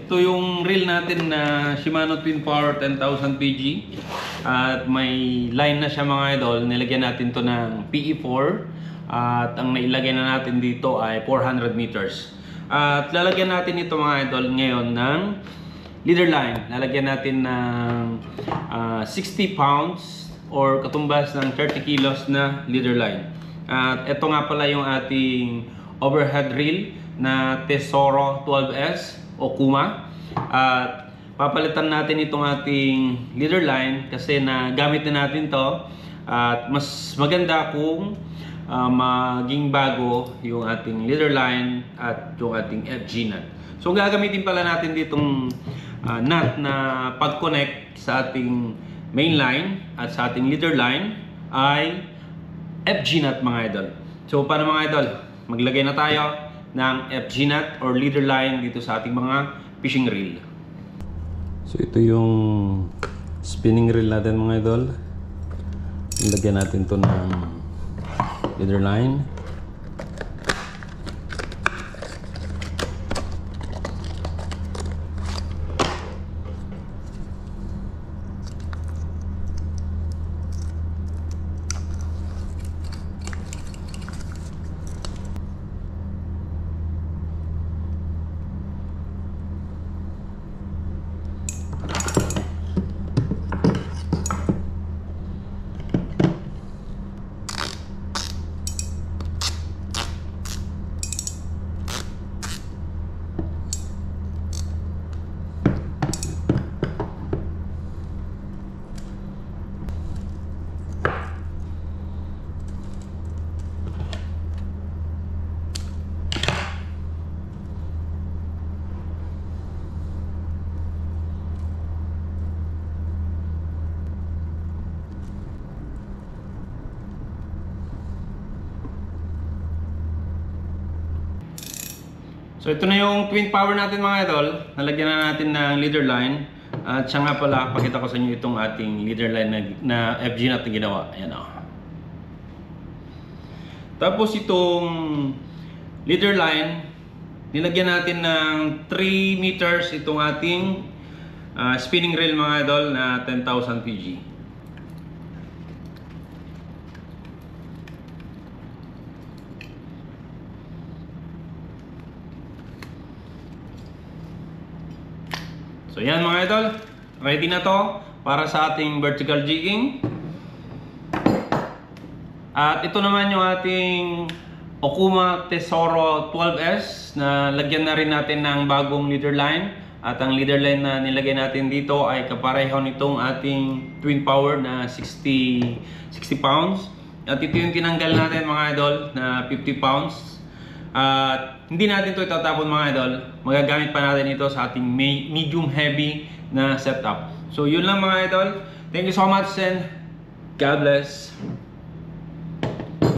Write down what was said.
Ito yung reel natin na Shimano Twin Power 10,000 PG. At may line na siya mga idol. Nilagyan natin to ng PE4. At ang nailagay na natin dito ay 400 meters. At lalagyan natin ito mga idol ngayon ng leader line. Lalagyan natin ng 60 pounds or katumbas ng 30 kilos na leader line. At ito nga pala yung ating overhead reel na Tesoro 12S o Kuma. At papalitan natin itong ating leader line kasi nagamit na natin to. At mas maganda kung maging bago yung ating leader line at yung ating FG nut. So gagamitin pala natin ditong nut na pag-connect sa ating main line at sa ating leader line ay FG nut mga idol. So paano mga idol? Maglagay na tayo ng FG nut or leader line dito sa ating mga fishing reel. So ito yung spinning reel natin mga idol. Ilagyan natin to ng leader line. So ito na yung twin power natin mga idol. Nalagyan na natin ng leader line. At siya nga pala, pakita ko sa inyo itong ating leader line na FG nut na ginawa. Ayan o. Tapos itong leader line, nilagyan natin ng 3 meters itong ating spinning reel mga idol na 10,000 PG. So yan mga idol, ready na to para sa ating vertical jigging. At ito naman yung ating Okuma Tesoro 12S na lagyan na rin natin ng bagong leader line. At ang leader line na nilagay natin dito ay kapareho nitong ating twin power na 60 pounds. At ito yung tinanggal natin mga idol na 50 pounds. At hindi natin ito itatapon mga idol. Magagamit pa natin ito sa ating medium heavy na setup. So yun lang mga idol. Thank you so much and God bless.